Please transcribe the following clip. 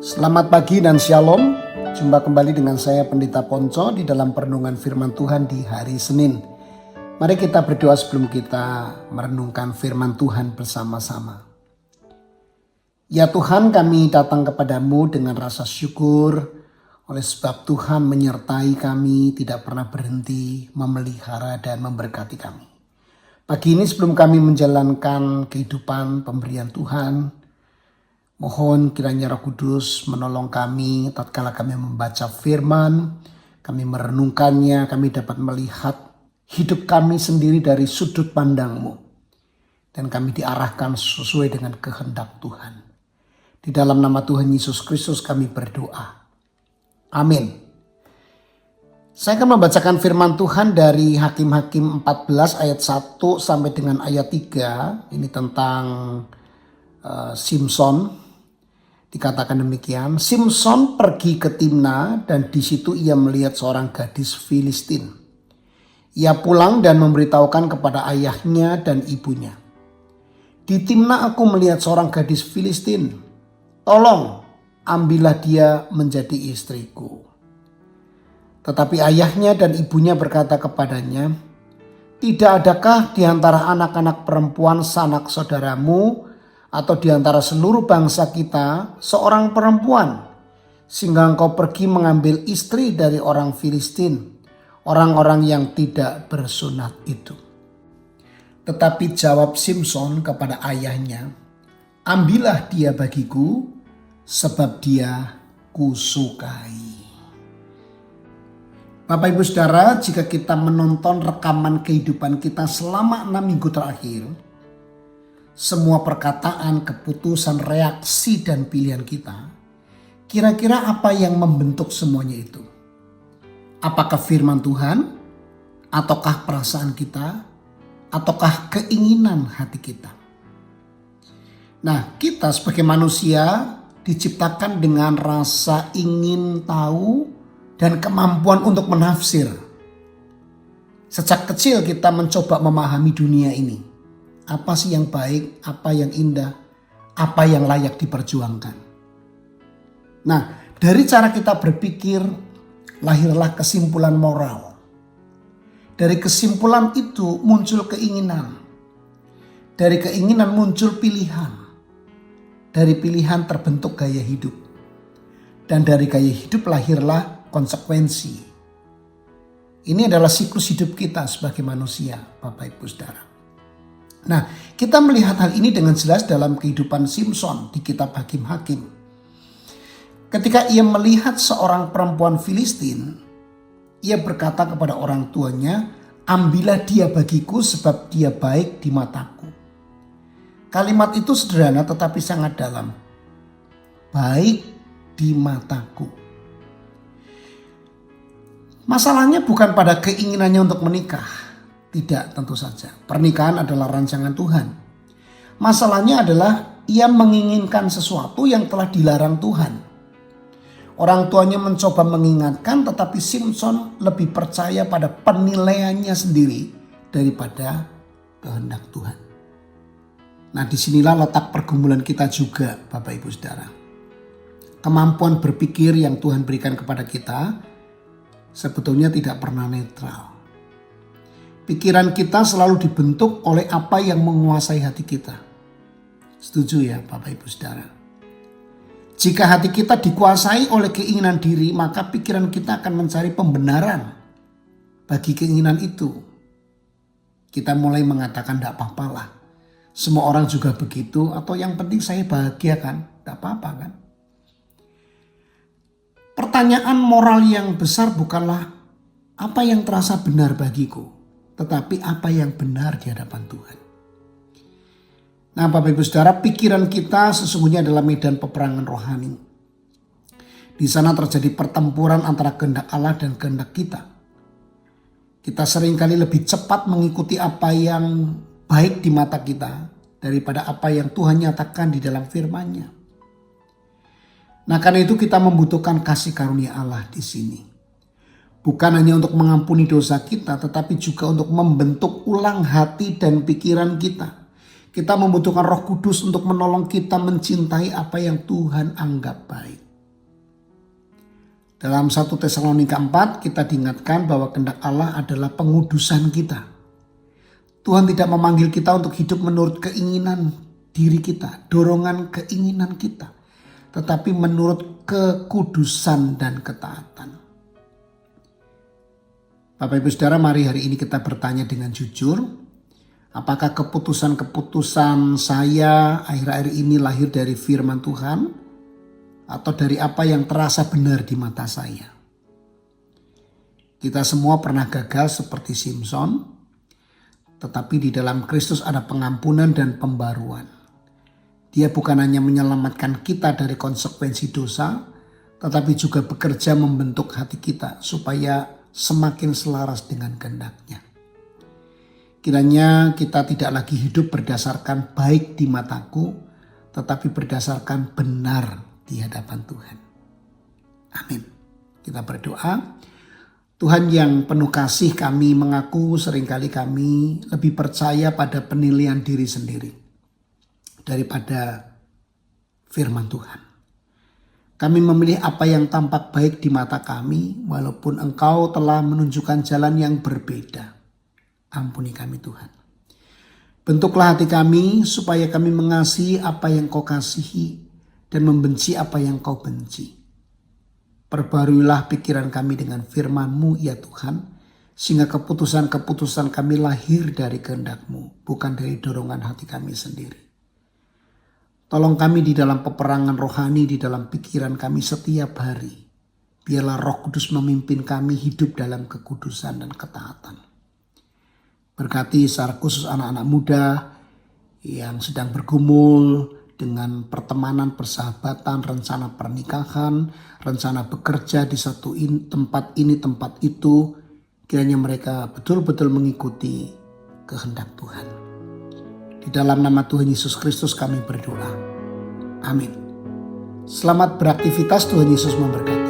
Selamat pagi dan shalom. Jumpa kembali dengan saya Pendeta Ponco di dalam perenungan firman Tuhan di hari Senin. Mari kita berdoa sebelum kita merenungkan firman Tuhan bersama-sama. Ya Tuhan, kami datang kepadamu dengan rasa syukur oleh sebab Tuhan menyertai kami, tidak pernah berhenti memelihara dan memberkati kami. Pagi ini sebelum kami menjalankan kehidupan pemberian Tuhan, mohon kiranya Roh Kudus menolong kami tatkala kami membaca firman, kami merenungkannya, kami dapat melihat hidup kami sendiri dari sudut pandang-Mu. Dan kami diarahkan sesuai dengan kehendak Tuhan. Di dalam nama Tuhan Yesus Kristus kami berdoa. Amin. Saya akan membacakan firman Tuhan dari Hakim-Hakim 14 ayat 1 sampai dengan ayat 3. Ini tentang Simson. Dikatakan demikian, Simson pergi ke Timna dan di situ ia melihat seorang gadis Filistin. Ia pulang dan memberitahukan kepada ayahnya dan ibunya. Di Timna aku melihat seorang gadis Filistin. Tolong ambillah dia menjadi istriku. Tetapi ayahnya dan ibunya berkata kepadanya, tidak adakah di antara anak-anak perempuan sanak saudaramu atau di antara seluruh bangsa kita seorang perempuan, sehingga engkau pergi mengambil istri dari orang Filistin, orang-orang yang tidak bersunat itu. Tetapi jawab Simson kepada ayahnya, ambillah dia bagiku, sebab dia kusukai. Bapak Ibu Saudara, jika kita menonton rekaman kehidupan kita selama 6 minggu terakhir, semua perkataan, keputusan, reaksi, dan pilihan kita, kira-kira apa yang membentuk semuanya itu? Apakah firman Tuhan? Ataukah perasaan kita? Ataukah keinginan hati kita? Nah, kita sebagai manusia diciptakan dengan rasa ingin tahu dan kemampuan untuk menafsir. Sejak kecil kita mencoba memahami dunia ini. Apa sih yang baik, apa yang indah, apa yang layak diperjuangkan. Nah, dari cara kita berpikir lahirlah kesimpulan moral. Dari kesimpulan itu muncul keinginan. Dari keinginan muncul pilihan. Dari pilihan terbentuk gaya hidup. Dan dari gaya hidup lahirlah konsekuensi. Ini adalah siklus hidup kita sebagai manusia, Bapak Ibu Saudara. Nah, kita melihat hal ini dengan jelas dalam kehidupan Simson di kitab Hakim-Hakim. Ketika ia melihat seorang perempuan Filistin, ia berkata kepada orang tuanya, ambillah dia bagiku sebab dia baik di mataku. Kalimat itu sederhana tetapi sangat dalam. Baik di mataku. Masalahnya bukan pada keinginannya untuk menikah. Tidak, tentu saja. Pernikahan adalah rancangan Tuhan. Masalahnya adalah ia menginginkan sesuatu yang telah dilarang Tuhan. Orang tuanya mencoba mengingatkan, tetapi Simson lebih percaya pada penilaiannya sendiri daripada kehendak Tuhan. Nah, disinilah letak pergumulan kita juga, Bapak Ibu Saudara. Kemampuan berpikir yang Tuhan berikan kepada kita sebetulnya tidak pernah netral. Pikiran kita selalu dibentuk oleh apa yang menguasai hati kita. Setuju ya Bapak Ibu Saudara? Jika hati kita dikuasai oleh keinginan diri, maka pikiran kita akan mencari pembenaran bagi keinginan itu. Kita mulai mengatakan tidak apa-apalah. Semua orang juga begitu, atau yang penting saya bahagia kan? Tidak apa-apa kan? Pertanyaan moral yang besar bukanlah apa yang terasa benar bagiku, tetapi apa yang benar di hadapan Tuhan. Nah, Bapak Ibu Saudara, pikiran kita sesungguhnya adalah medan peperangan rohani. Di sana terjadi pertempuran antara kehendak Allah dan kehendak kita. Kita seringkali lebih cepat mengikuti apa yang baik di mata kita daripada apa yang Tuhan nyatakan di dalam firman-Nya. Nah, karena itu kita membutuhkan kasih karunia Allah di sini. Bukan hanya untuk mengampuni dosa kita, tetapi juga untuk membentuk ulang hati dan pikiran kita. Kita membutuhkan Roh Kudus untuk menolong kita mencintai apa yang Tuhan anggap baik. Dalam 1 Tesalonika 4 kita diingatkan bahwa kehendak Allah adalah pengudusan kita. Tuhan tidak memanggil kita untuk hidup menurut keinginan diri kita, dorongan keinginan kita, tetapi menurut kekudusan dan ketaatan. Bapak Ibu Saudara, mari hari ini kita bertanya dengan jujur, apakah keputusan-keputusan saya akhir-akhir ini lahir dari firman Tuhan atau dari apa yang terasa benar di mata saya? Kita semua pernah gagal seperti Simson. Tetapi di dalam Kristus ada pengampunan dan pembaruan. Dia bukan hanya menyelamatkan kita dari konsekuensi dosa, tetapi juga bekerja membentuk hati kita supaya semakin selaras dengan kehendak-Nya. Kiranya kita tidak lagi hidup berdasarkan baik di mataku, tetapi berdasarkan benar di hadapan Tuhan. Amin. Kita berdoa. Tuhan yang penuh kasih, kami mengaku seringkali kami lebih percaya pada penilaian diri sendiri daripada firman Tuhan. Kami memilih apa yang tampak baik di mata kami walaupun Engkau telah menunjukkan jalan yang berbeda. Ampuni kami Tuhan. Bentuklah hati kami supaya kami mengasihi apa yang Kau kasihi dan membenci apa yang Kau benci. Perbaruilah pikiran kami dengan firman-Mu ya Tuhan, sehingga keputusan-keputusan kami lahir dari kehendak-Mu, bukan dari dorongan hati kami sendiri. Tolong kami di dalam peperangan rohani, di dalam pikiran kami setiap hari. Biarlah Roh Kudus memimpin kami hidup dalam kekudusan dan ketaatan. Berkati secara khusus anak-anak muda yang sedang bergumul dengan pertemanan, persahabatan, rencana pernikahan, rencana bekerja di satu tempat ini, tempat itu. Kiranya mereka betul-betul mengikuti kehendak Tuhan. Di dalam nama Tuhan Yesus Kristus kami berdoa. Amin. Selamat beraktivitas, Tuhan Yesus memberkati.